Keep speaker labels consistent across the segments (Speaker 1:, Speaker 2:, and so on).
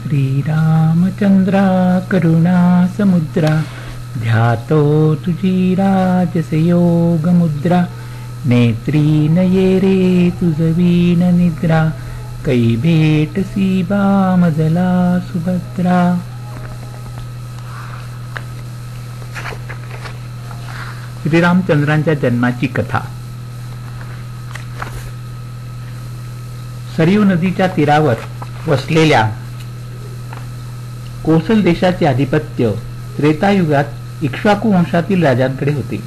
Speaker 1: श्रीरामचंद्रा करुणा समुद्रा ध्यातो तुझी राजसयोग मुद्रा नेत्री नये रे तुझवीन निद्रा कै भेटसी बामजला सुभद्रा. श्रीरामचंद्रांच्या जन्माची कथा. सरयू नदीच्या तीरावर वसलेल्या कोसल देशाचे आधिपत्य त्रेतायुगात इक्ष्वाकू वंशातील राजांकडे होते.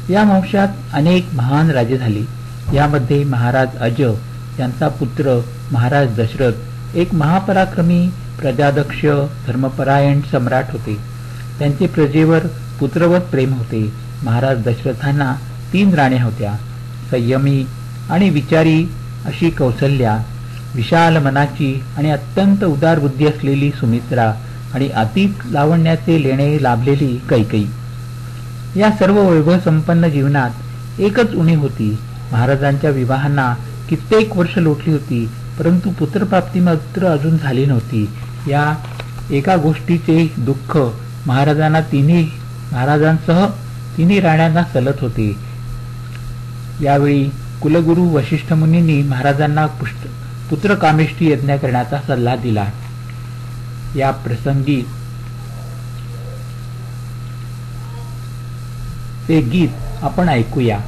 Speaker 1: या वंशात अनेक महान राजे झाले. यामध्ये महाराज अज यांचा पुत्र महाराज दशरथ एक महापराक्रमी प्रजादक्ष धर्मपरायण सम्राट होते. त्यांचे प्रजेवर पुत्रवत प्रेम होते. महाराज दशरथांना 3 राण्या होत्या. संयमी आणि विचारी अशी कौसल्या, विशाल मनाची आणि अत्यंत उदार बुद्धी असलेली सुमित्रा आणि अतीत लावण्याचे लेणे लाभलेली कैकेयी. या सर्व वैभव संपन्न जीवनात एकच उणीव होती. महाराजांच्या विवाहांना कित्येक वर्ष लोटली होती, परंतु पुत्रप्राप्ती मात्र अजून झाली नव्हती. या एका गोष्टीचे दुःख महाराजांसह तिन्ही राण्यांना सलत होते. यावेळी कुलगुरू वशिष्ठ मुनींनी महाराजांना पुत्रकामेष्टी यज्ञ करण्याचा सल्ला दिला. या प्रसंगी ते गीत आपण ऐकूया.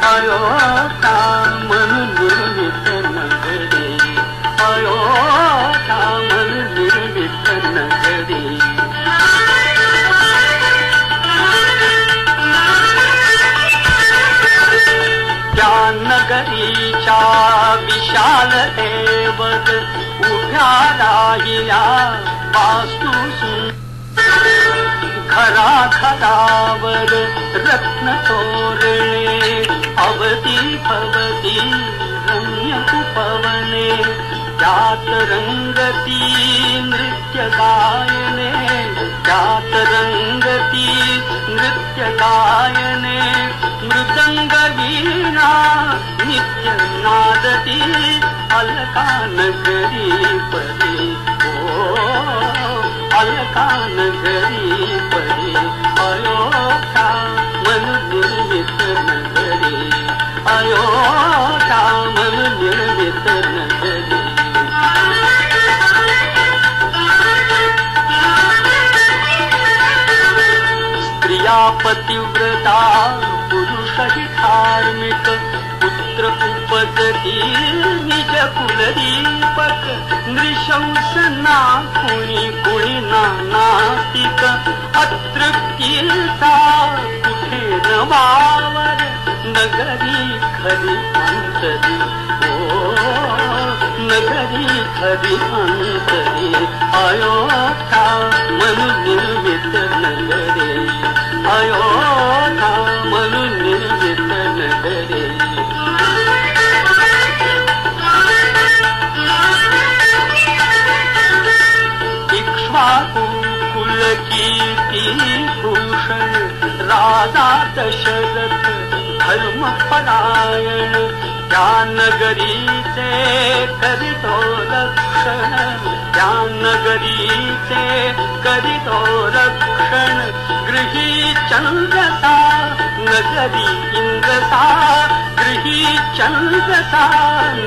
Speaker 2: अयोध्या म्हणून निर्मित नगरी, अयोध्या म्हणून निर्मित नगरी. त्या नगरीच्या विशालतेवर उभ्या राहिल्या वास्तू घराघरावर रत्न तोरणे अवती भवती रम्य उपवने. त्यात रंगती नृत्य गायने, त्यात रंगती नृत्य गायने. मृदंग वीणा नित्य नादती अलका नगरी परी. अलका नगरी परी. अयोध्या म्हणून निर्मित नगरी, अयोध्या म्हणून निर्मित नगरी. स्त्रिया पतिव्रता पुरुषही धार्मिक. पुत्र उपजती निज कुलदीपक. नृशंस ना कुणी कुणी नास्तिक. अतृप्तीचा कुठे न वावर. नगरी खरी अंतरी, नगरी खरी अंतरी. अयोध्या म्हणून निर्मित नगरी, अयोध्या म्हणून निर्मित नगरी. इक्ष्वाकु कुलकीर्ती भूषण राजा दशरथ धर्मपरायण. त्या नगरीचे करितो रक्षण, त्या नगरीचे करितो रक्षण. गृही चंद्रसा नगरी इंद्रसा गृही चंद्रसा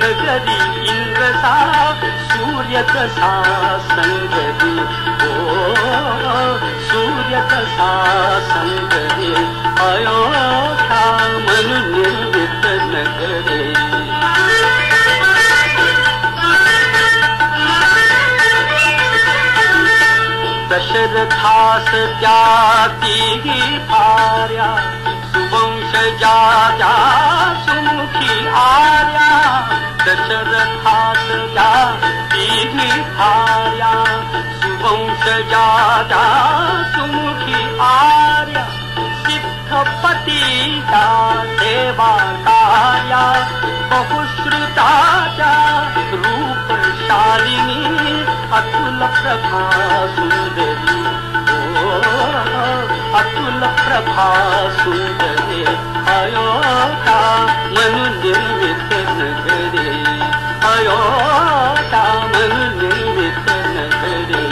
Speaker 2: नगरी इंद्रसा सूर्य तसा संगरी सूर्य तसा संगरी अयोध्या म्हणून निर्मित नगरे दशरथास त्या तिघी भार्या सुवंशजा त्या सुमुखी आर्या दशरथास त्या तिघी भार्या सुवंशजा त्या सुमुखी आर्या सिद्धपतीच्या सेवाकार्या बहुश्रुताच्या रूपशालिनी अतुल प्रभा सुंदरी अतुल प्रभा सुंदरी अयोध्या म्हणून निर्मित नगरी अयोध्या म्हणून निर्मित नगरी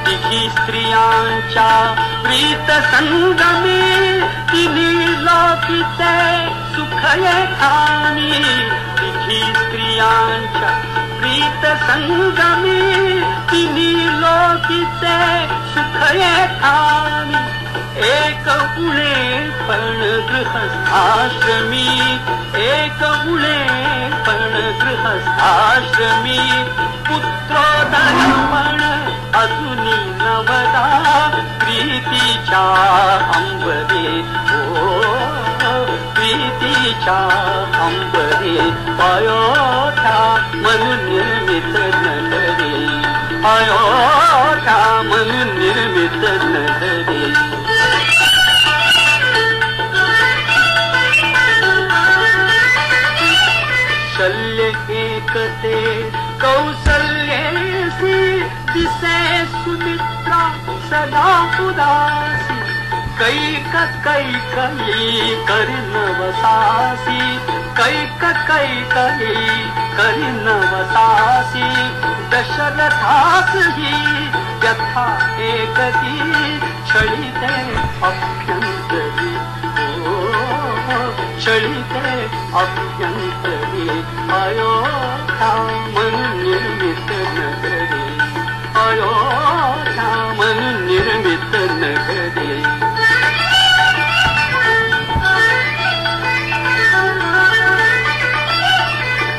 Speaker 2: तिघी स्त्रियांच्या प्रीत संगमी तिन्ही लोकीचे सुख येथानी तिघी स्त्रियांच्या प्रीत संगमी तिन्ही लोकीचे सुख येथानी एक उळे पण गृहस्थाश्रमी एक उळे पण गृहस्थाश्रमी पुत्रोदय पण अजूनी नवदा प्रीतीच्या अंबरे प्रीतीच्या अंबरे अयोध्या म्हणून निर्मित नगरी अयोध्या म्हणून निर्मित नगरी शल्य एकते कौसल्येसी दिसे सुमित्रा सदा उदासी कैक कैकयी करिनवसासी कैक कैकयी करिनवसासी दशरथास ही यथा एकती छळिते अभ्यंतरी छळिते अभ्यंतरी अयोध्या म्हणून निर्मित नगरी अयोध्या म्हणून निर्मित नगरी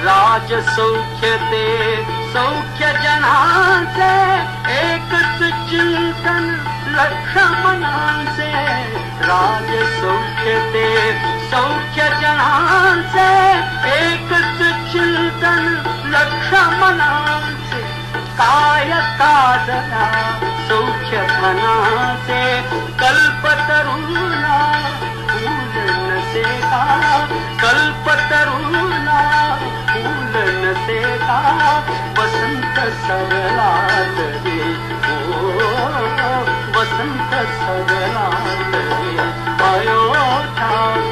Speaker 2: राजसौख्य ते सौख्य जनाचे एकच चिंतन लक्ष्मणाचे राजसौख्य ते सौख्य जनाचे एकच चिंतन लक्ष्मणाचे काय कादना सौख्य धनाचे कल्पतरुणा फूल नसे का कल्पतरुणा फूल नसे का वसंत सरला तरी वसंत सरला तरी अयोध्या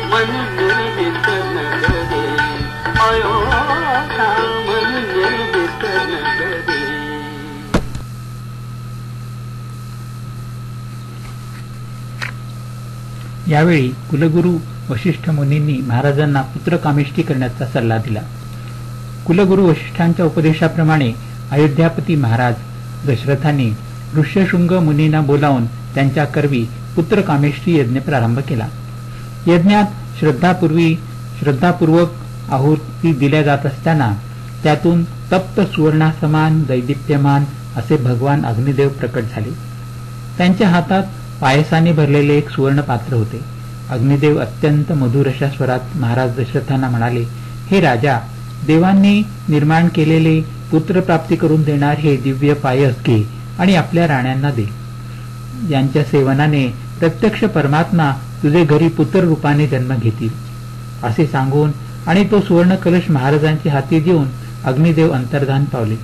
Speaker 2: म्हणून निर्मित नगरी अयोध्या म्हणून निर्मित नगरी
Speaker 1: यावेळी कुलगुरू वशिष्ठ मुनींनी महाराजांना पुत्रकामेष्टी करण्याचा सल्ला दिला. कुलगुरू वशिष्ठांच्या उपदेशाप्रमाणे अयोध्यापती महाराज दशरथांनी ऋष्यशृंग मुनींना बोलावून त्यांच्या करवी पुत्रकामेष्टी यज्ञ प्रारंभ केला. यज्ञात श्रद्धापूर्वक आहुती दिल्या जात असताना त्यातून तप्त सुवर्णासमान दैदिप्यमान असे भगवान अग्निदेव प्रकट झाले. त्यांच्या हातात पायसाने भरलेले एक सुवर्ण पात्र होते. अग्निदेव अत्यंत मधुर अशा स्वरात महाराज दशरथांना म्हणाले, हे राजा, देवांनी निर्माण केलेले पुत्रप्राप्ती करून देणार हे दिव्य पायस घे आणि आपल्या राण्यांना दे. यांच्या सेवनाने प्रत्यक्ष परमात्मा तुझे घरी पुत्र रूपाने जन्म घेतील असे सांगून आणि तो सुवर्ण कलश महाराजांच्या हाती देऊन अग्निदेव अंतर्धान पावले.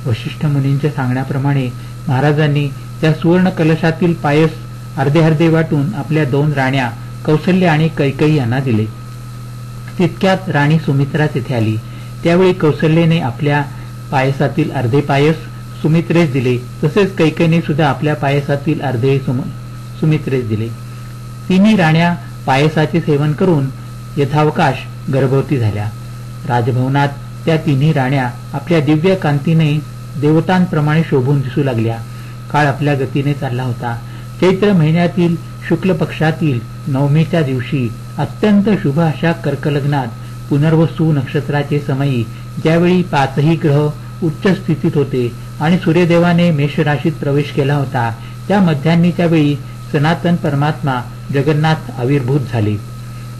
Speaker 1: वशिष्ठ मुनींच्या सांगण्याप्रमाणे महाराजांनी त्या सुवर्ण कलशातील पायस अर्धे अर्धे वाटून आपल्या 2 राण्या कौसल्य आणि कैकेयी यांना दिले. तितक्यात राणी सुमित्रा तेथे आली. त्यावेळी कौसल्येने आपल्या पायसातील अर्धे पायस सुमित्रेस दिले, तसेच कैकेयीने सुद्धा आपल्या पायसातील अर्धे सुमित्रेस दिले. तिन्ही राण्या पायसाचे सेवन करून यथावकाश गर्भवती झाल्या. राजभवनात त्या तिन्ही राण्या आपल्या दिव्य कांतीने देवतांप्रमाणे शोभून दिसू लागल्या. काळ आपल्या गतीने चालला होता. चैत्र महिन्यातील शुक्ल पक्षातील नवमीच्या दिवशी अत्यंत शुभ अशा कर्कलग्नात पुनर्वसू नक्षत्राचे समयी ज्यावेळी 5ही ग्रह उच्च स्थितीत होते आणि सूर्यदेवाने मेषराशीत प्रवेश केला होता, त्या मध्यान्हीच्या वेळी सनातन परमात्मा जगन्नाथ आविर्भूत झाले.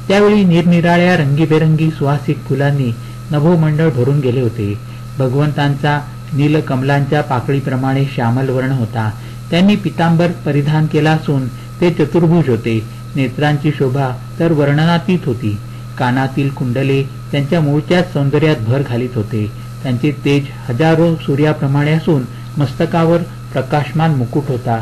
Speaker 1: त्यावेळी निरनिराळ्या रंगीबेरंगी सुवासिक फुलांनी नभोमंडळ भरून गेले होते. भगवंतांचा नीलकमलांच्या पाकळीप्रमाणे श्यामल वर्ण होता. त्यांनी पितांबर परिधान केला असून ते चतुर्भुज होते. नेत्रांची शोभा तर वर्णनातीत होती. कानातील कुंडले त्यांच्या मूळच्याच सौंदर्यात भर घालीत होते. त्यांचे तेज हजारो सूर्याप्रमाणे असून मस्तकावर प्रकाशमान मुकुट होता.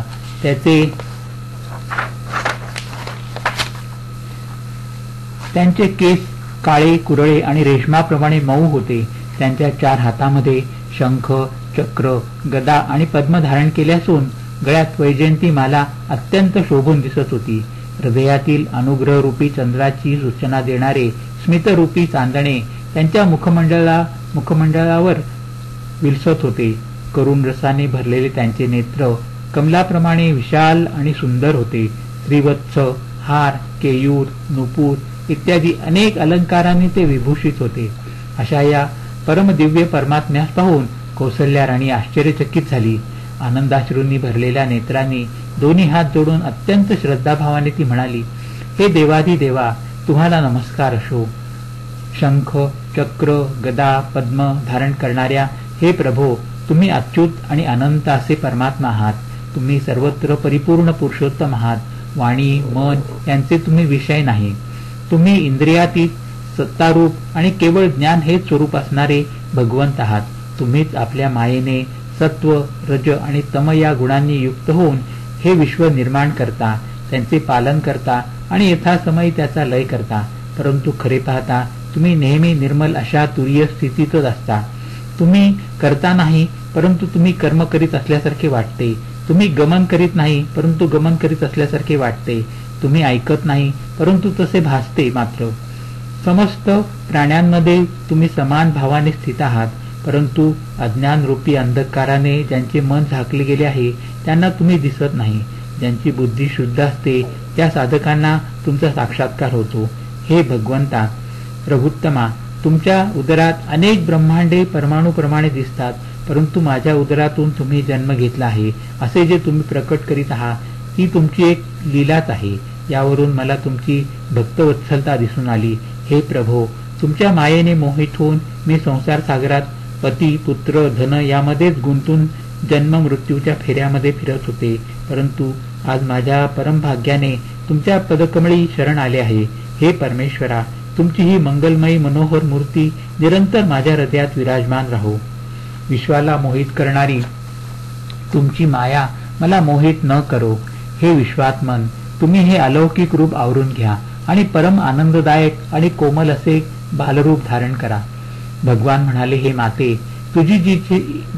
Speaker 1: त्यांचे केस काळे कुरळे आणि रेशमाप्रमाणे मऊ होते. त्यांच्या 4 हातामध्ये शंख, चक्र, गदा आणि पद्म धारण केले असून गळ्यात वैजयंती माला अत्यंत शोभून दिसत होती. हृदयातील अनुग्रहरूपी चंद्राची सूचना देणारे स्मितरूपी चांदणे त्यांच्या मुखमंडळावर विलसत होते. करुण रसाने भरलेले त्यांचे नेत्र कमलाप्रमाणे विशाल आणि सुंदर होते. श्रीवत्स, हार, केयूर, नुपूर इत्यादी अनेक अलंकारांनी ते विभूषित होते. अशा या परमदिव्य परमात्म्यास पाहून कौसल्या राणी आश्चर्यचकित झाली. आनंदाश्रूंनी भरलेल्या नेत्रांनी दोन्ही हात जोडून अत्यंत श्रद्धाभावाने ती म्हणाली, हे देवाधिदेवा, तुम्हाला नमस्कार असो. शंख, चक्र, गदा, पद्म धारण करणाऱ्या हे प्रभो, तुम्ही अच्युत आणि अनंत असे परमात्मा आहात. तुम्ही सर्वत्र परिपूर्ण पुरुषोत्तम आहात. वाणी, मन यांचे तुम्ही विषय नाही. तुम्ही इंद्रियातीत, सत्तारूप आणि केवळ ज्ञान हेच स्वरूप असणारे भगवंत आहात. तुम्हीच आपल्या मायेने सत्व, रज आणि तम या गुणांनी युक्त होऊन हे विश्व निर्माण करता, त्यांचे पालन करता आणि यथासमयी त्याचा लय करता. परंतु खरे पाहता तुम्ही नेहमी निर्मल अशा तुरीय स्थितीतच असता. तुम्ही करता नाही, परंतु तुम्ही कर्म करीत असल्यासारखे वाटते. तुम्ही गमन करीत नाही, परंतु गमन करीत असल्यासारखे वाटते. तुम्ही ऐकत नाही, परंतु तसे भासते मात्र. समस्त प्राण्यांमध्ये तुम्ही समान भावाने स्थित आहात, परंतु अज्ञानरूपी अंधकाराने ज्यांचे मन झाकले गेले आहे त्यांना तुम्ही दिसत नाही. ज्यांची बुद्धी शुद्ध असते त्या साधकांना तुमचा साक्षात्कार होतो. हे भगवंता प्रभुत्तमा, तुमच्या उदरात अनेक ब्रह्मांडे परमाणूप्रमाणे दिसतात, परंतु माझ्या उदरातून तुम्ही जन्म घेतला आहे असे जे तुम्ही प्रकट करीत आहात ती तुमची एक लीलाच आहे. यावरून मला तुमची भक्तवत्सलता दिसून आली. हे प्रभो, तुमच्या मायेने मोहित होऊन मी संसार सागरात पती, पुत्र, धन यामध्येच गुंतून जन्म मृत्यूच्या फेऱ्यामध्ये फिरत होते. परंतु आज माझ्या परमभाग्याने तुमच्या पदकमळी शरण आले आहे. हे परमेश्वरा, तुमची ही मंगलमयी मनोहर मूर्ती निरंतर माझ्या हृदयात विराजमान राहो. विश्वाला मोहित करणारी तुमची माया मला मोहित न करो. हे विश्वात्मन, तुम्ही हे अलौकिक रूप आवरून घ्या आणि परम आनंददायक आणि कोमल असे बालरूप धारण करा. भगवान म्हणाले, हे माते, तुझी जी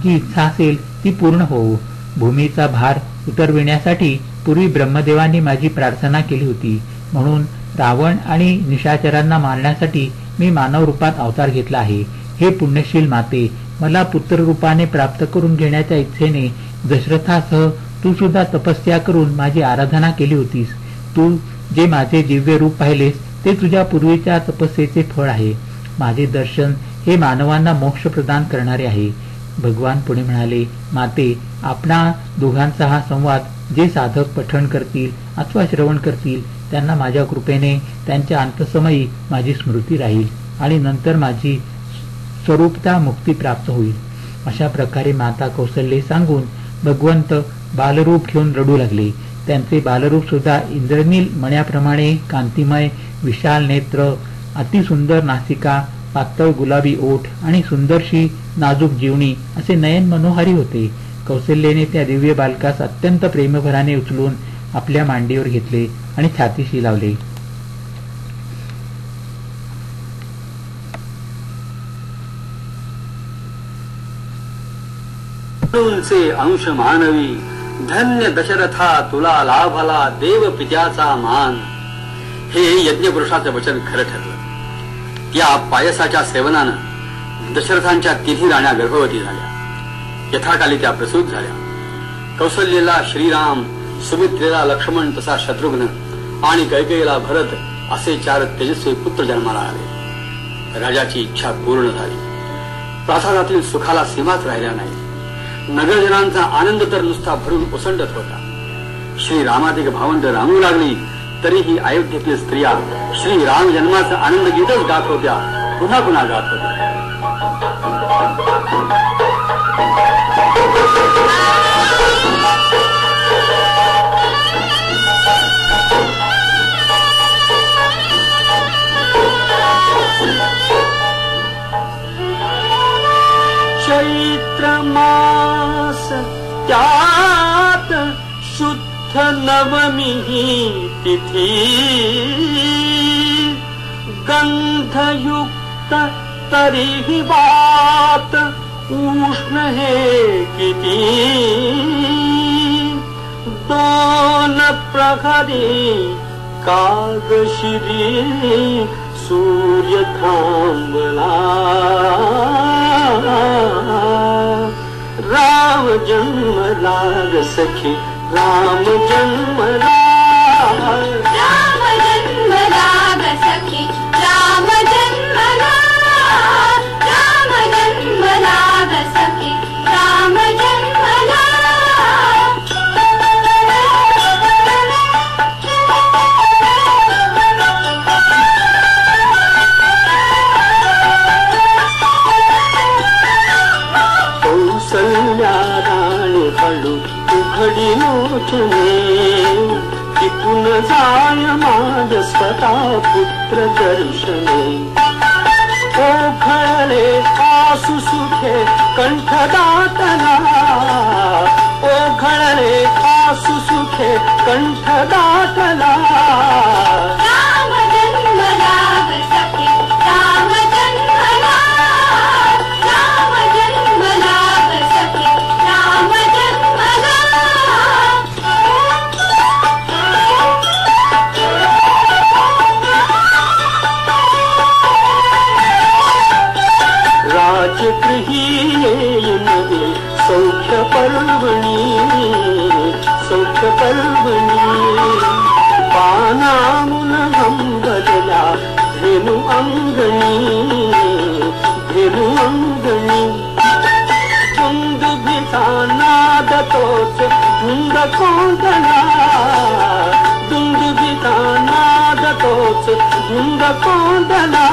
Speaker 1: इच्छा असेल ती पूर्ण होवो. भूमीचा भार उतरविण्यासाठी पूर्वी ब्रह्मदेवांनी माझी प्रार्थना केली होती. म्हणून रावण आणि निशाचरांना मारण्यासाठी मी मानव रूपात अवतार घेतला आहे. हे पुण्यशील माते, मला पुत्ररूपाने प्राप्त करून घेण्याच्या इच्छेने दशरथासह तू सुद्धा तपस्या करून माझी आराधना केली होतीस. तू जे माझे दिव्य रूप पाहिलेस ते तुझ्या पूर्वीच्या तपस्येचे फळ आहे. माझे दर्शन हे मानवांना मोक्ष प्रदान करणारे आहे. भगवान पुढे म्हणाले, माते, आपणा दोघांचा हा संवाद जे साधक पठण करतील अथवा श्रवण करतील त्यांना माझ्या कृपेने त्यांच्या अंतसमयी माझी स्मृती राहील आणि नंतर माझी स्वरूपता मुक्ती प्राप्त होईल. अशा प्रकारे माता कौसल्ये सांगून भगवंत बालरूप घेऊन रडू लागले. त्यांचे बालरूप सुद्धा इंद्रनील मण्याप्रमाणे कांतिमय, विशाल नेत्र, अतिसुंदर नासिका, पातळ गुलाबी ओठ आणि सुंदरशी नाजूक जीवनी असे नयन मनोहारी होते. कौसल्येने त्या दिव्य बालकास अत्यंत प्रेमभराने उचलून आपल्या मांडीवर घेतले आणि छातीशी लावले.
Speaker 3: चे अंश मानवी, धन्य दशरथा तुला लाभला देव पित्याचा मान. हे यज्ञपुरुषाचं वचन खरं ठरलं. त्या पायसाच्या सेवनानं दशरथांच्या तिन्ही राण्या गर्भवती झाल्या. यथाकाली त्या प्रसूत झाल्या. कौसल्येला श्रीराम, सुमित्रेला लक्ष्मण, तसा शत्रुघ्न आणि कैकेयीला भरत असे 4 तेजस्वी पुत्र जन्माला आले. राजाची इच्छा पूर्ण झाली. प्रासादातील सुखाला सीमाच राहिल्या नाही. नगरजनांचा आनंद तर नुसता भरून ओसंडत होता. श्रीरामाधिक भावंड रांगू लागली तरीही अयोध्येतील स्त्रिया श्रीराम जन्माचा आनंद गीतच गात होत्या, पुन्हा पुन्हा गात होत्या.
Speaker 2: चैत्र मास त्यात शुद्ध नवमी तिथी, गंधयुक्त तरीही वात उष्ण हे किती. 2 प्रहरी कागशिरी सूर्य थांबला. राम जन्मला ग सखी, राम जन्मला.
Speaker 4: राम जन्मला ग सखी, राम जन्मला. राम जन्मला ग सखी, राम जन्मला.
Speaker 2: कौसल्या राणी हळू उघडी लोचने, तिथून जाय माझ स्वतः पुत्र दर्शने. ओघळले आसु सुखे कंठ दाटला, ओघळले आसु सुखे कंठ दाटला.
Speaker 4: राम जन्मला ग सखी, राम जन्मला. राम जन्मला ग सखी, राम जन्मला.
Speaker 2: राजगृही येईन सौख्य पर्वणी, सौख्य पर्वणी. पानामुन हंबरला धेनु अंगणी, धेनु अंगणी. दुंदुभीचा नाद तोच धुंद कोंदला, दुंदुभीचा नाद तोच धुंद कोंदला.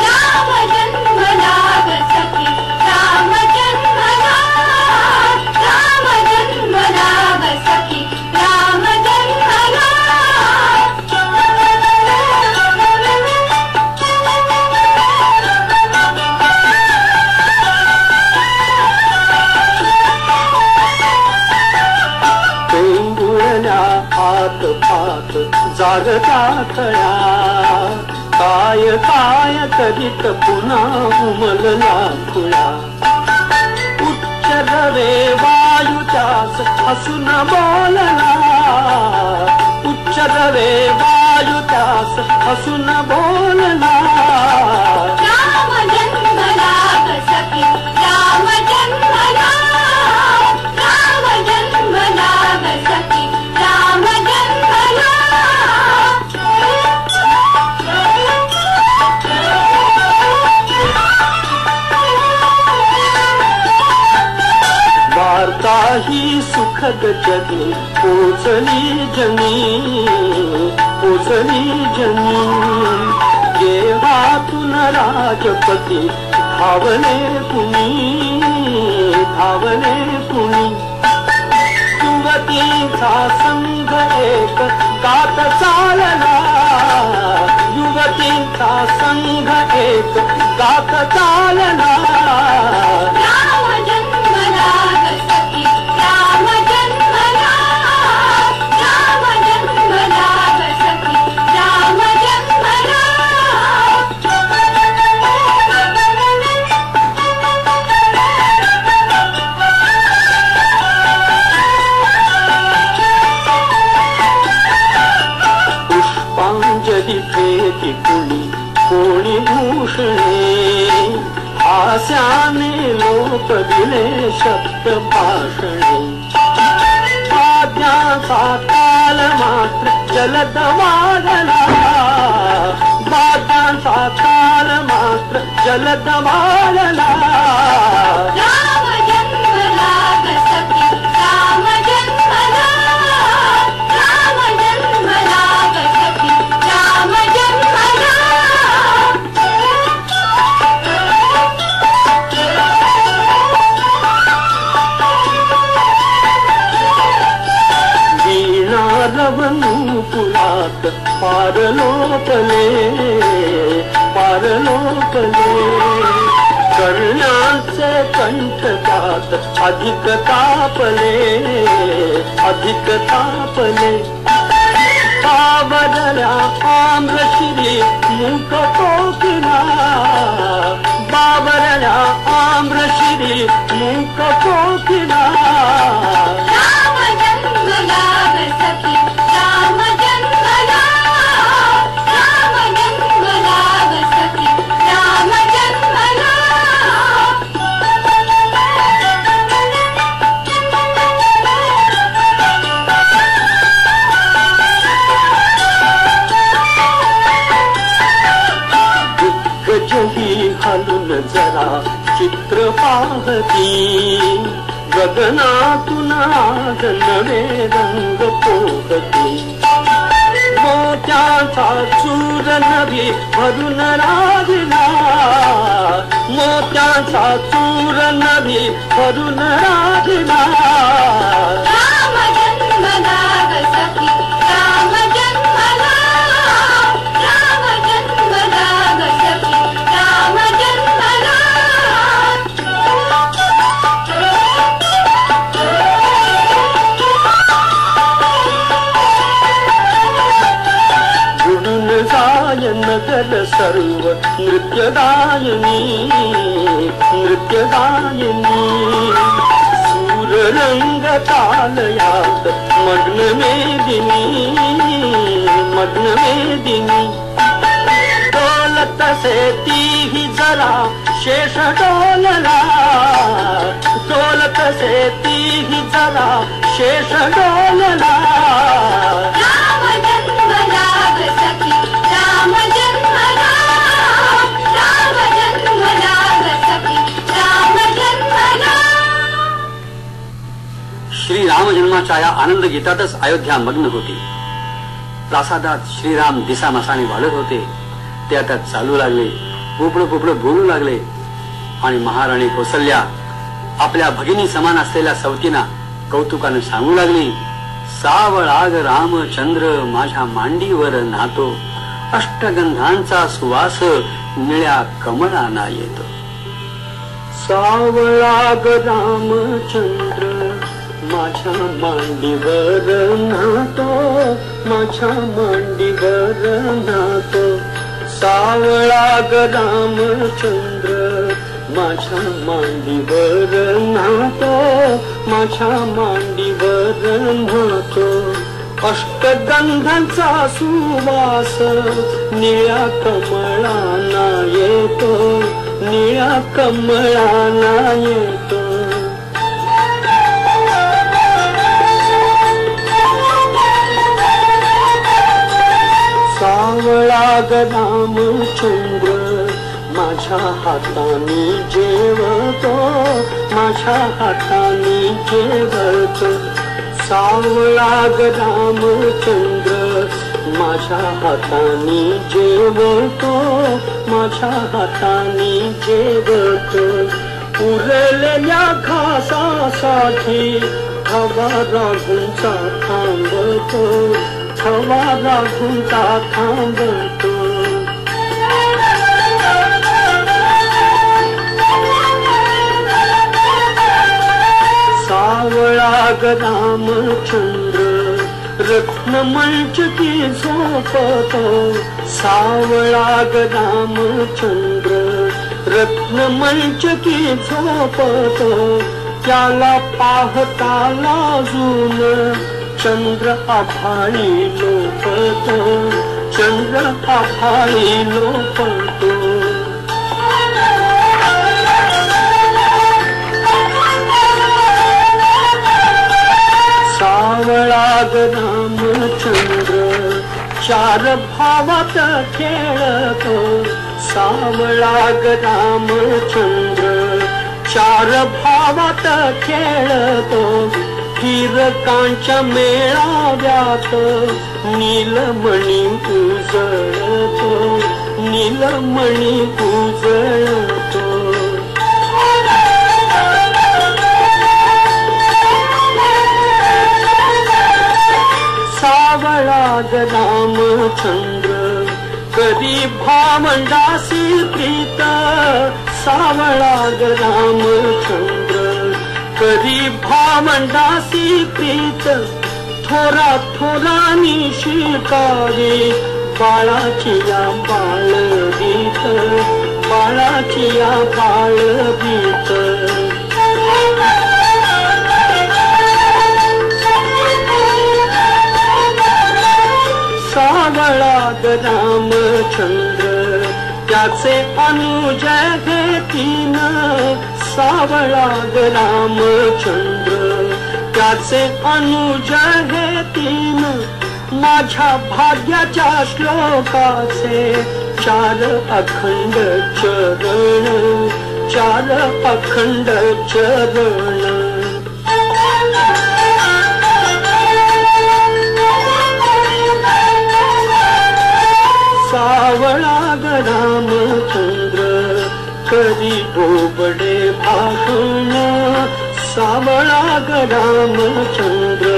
Speaker 4: राम जन्मला ग सखी, राम जन्मला. राम जन्मला ग सखी, राम जन्मला.
Speaker 2: पेंगुळल्या हात पात जागता थळा, काय काय करीत पुन्हा उमलला खुळा. उच्च रवे वायुच्यास हसून बोलला, उच्च रवे वायुच्यास हसून बोलला.
Speaker 4: राम जन्मला ग सखी, राम जन्मला. राम जन्मला ग सखी, राम जन्मला.
Speaker 2: वार्ता ही सुखद जनी पोचली जनी, पोचली जनी. गेहातून राजपती धावले कुणी, धावले कुणी. युवतीचा संघ एक गात चालला, युवतीचा संघ एक गात चालला.
Speaker 4: राम जन्मला ग सखी, राम जन्मला. राम जन्मला ग सखी, राम जन्मला.
Speaker 2: तिथे ती कोणी भूषणे हास्याने लोक दिले शब्द भाषणे वाद्यांचा ताल मात्र जलद वाढला वाद्यांचा ताल मात्र जलद वाढला
Speaker 4: राम जन्मला ग सखी राम जन्मला राम जन्मला ग सखी राम जन्मला
Speaker 2: वीणा रवनु पुरात पारलोकले करण्याचे कंठ त्यात अधिक तापले बावरल्या आम्रशिरी मुख कोकिला बावरल्या आम्रशिरी मुख कोकिला
Speaker 4: राम जन्मला ग सखी राम जन्मला राम जन्मला ग सखी राम जन्मला
Speaker 2: दिग्गजही हलून जरा चित्र पाहती गगनातून आज नवे रंग पोहती मोत्याचा चूर नभी भरून राहिला मोत्याचा चूर नभी भरून राहिला
Speaker 4: राम जन्मला ग सखी राम जन्मला राम जन्मला ग सखी राम जन्मला
Speaker 2: जुडून जाय नगर सर्व नृत्यगायनी सूर रंग तालयात मग्न मेदिनी डोलत से तीही जरा शेष डोलला डोलत से तीही जरा शेष डोलला
Speaker 4: राम जन्मला ग सखी राम जन्मला राम जन्मला ग सखी राम जन्मला
Speaker 3: श्री राम जन्माच्या या आनंद गीतातच अयोध्या मग्न होती. प्रासादात श्रीराम दिसामसाने वाढत होते. ते आता चालू लागले, पोपडं बोलू लागले आणि महाराणी कौसल्या आपल्या भगिनी समान असलेल्या सवतींना कौतुकाने सांगू लागली, सावळाग रामचंद्र माझ्या मांडीवर नातो, अष्टगंधांचा सुवास निळ्या कमळाना येतो.
Speaker 2: सावळाग रामचंद्र माझ्या मांडीवर नातो, माझ्या मांडीवर नातो. सावळाग रामचंद्र माझ्या मांडीवर नातो, माझ्या मांडीवर नातो. अष्टगंधांचा सुवास निळ्या कमळाना येतो, निळ्या कमळाना येतो. सावळाग रामचंद्र माझ्या हाताने जेवतो, माझ्या हाताने जेवतो. सावळाग रामचंद्र माझ्या हाताने जेवतो, माझ्या हाताने जेवतो. उरलेल्या घासासाठी हवा राघूंचा थांबतो, हवा राघूंचा थांबतो. सावळाग रामचंद्र रत्नमंचकी झोपतो. सावळाग रामचंद्र रत्नमंचकी झोपतो. त्याला पाहता लाजून चंद्र आभाळी लोपतो, चंद्र आभाळी लोपतो. सावळा ग रामचंद्र चार भावात खेळतो, सावळा ग रामचंद्र चार भावात खेळतो. हीरकांच्या मेळाव्यात नीलमणी उजळतो, नीलमणी उजळतो. सावळा ग रामचंद्र कधी भावंडासी प्रीत, सावळा ग रामचंद्र कधी भावंडासी प्रीत. थोरा थोरानी शिकावी बाळाची या बाळगीत, बाळाची या बाळगीत. सावळा ग रामचंद्र त्याचे अनुज घेतीन, सावळा ग रामचंद्र त्याचे अनुज घेतीन. माझ्या भाग्याच्या श्लोकाचे चार अखंड चरण, चार अखंड चरण. सावळा ग रामचंद्र कधी बोबडे भाषण, सावळा ग रामचंद्र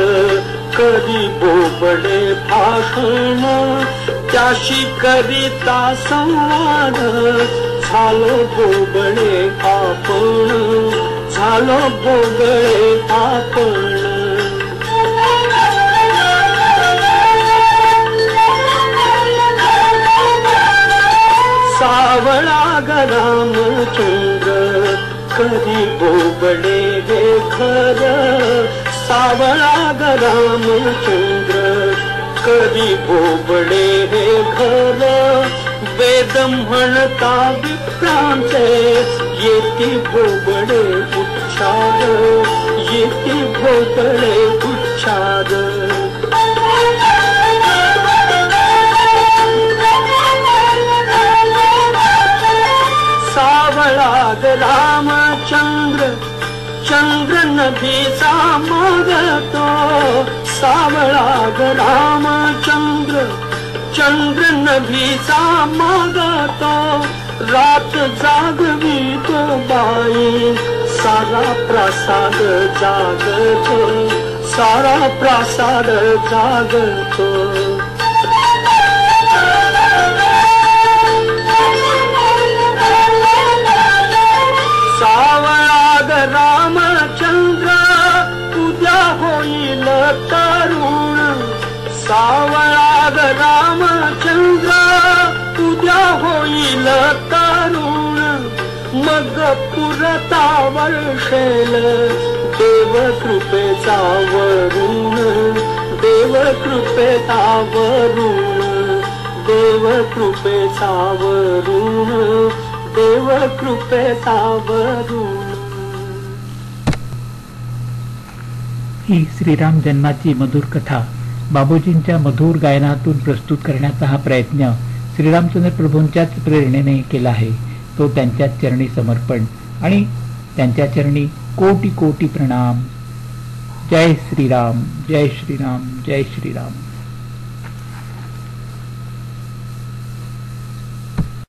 Speaker 2: कधी बोबडे भाषण. त्याशी करिता संवाद झालो बोबडे आपण, झालो बोबडे आपण. सावळा ग रामचंद्र कधी बोबडे हे खर, सावळा ग रामचंद्र कधी बोबडे हे खर. वेद म्हणता विप्रांचे येती बोबडे उच्चार, येती बोबडे उच्चार. सावळा ग रामचंद्र चंद्र नभीचा मागतो, सावळा ग रामचंद्र चंद्र नभीचा मागतो. रात जागवितो बाई सारा प्रासाद जागतो, सारा प्रासाद जागतो. सावळा ग रामचंद्र उद्या होईल तरुण, सावळा ग रामचंद्र उद्या होईल तरुण. मग पुरता वर्षेल देव कृपेचा वरुण, देव कृपेचा वरुण, देव कृपेचा वरुण, देव कृपेचा वरुण.
Speaker 1: ही श्रीराम जन्माची मधुर कथा बाबूजींच्या मधुर गायनातून प्रस्तुत करण्याचा हा प्रयत्न श्रीरामचंद्र प्रभूंच्याच प्रेरणेने केला आहे. तो त्यांच्याच चरणी समर्पण आणि त्यांच्या चरणी कोटी कोटी प्रणाम. जय श्रीराम, जय श्रीराम, जय श्रीराम.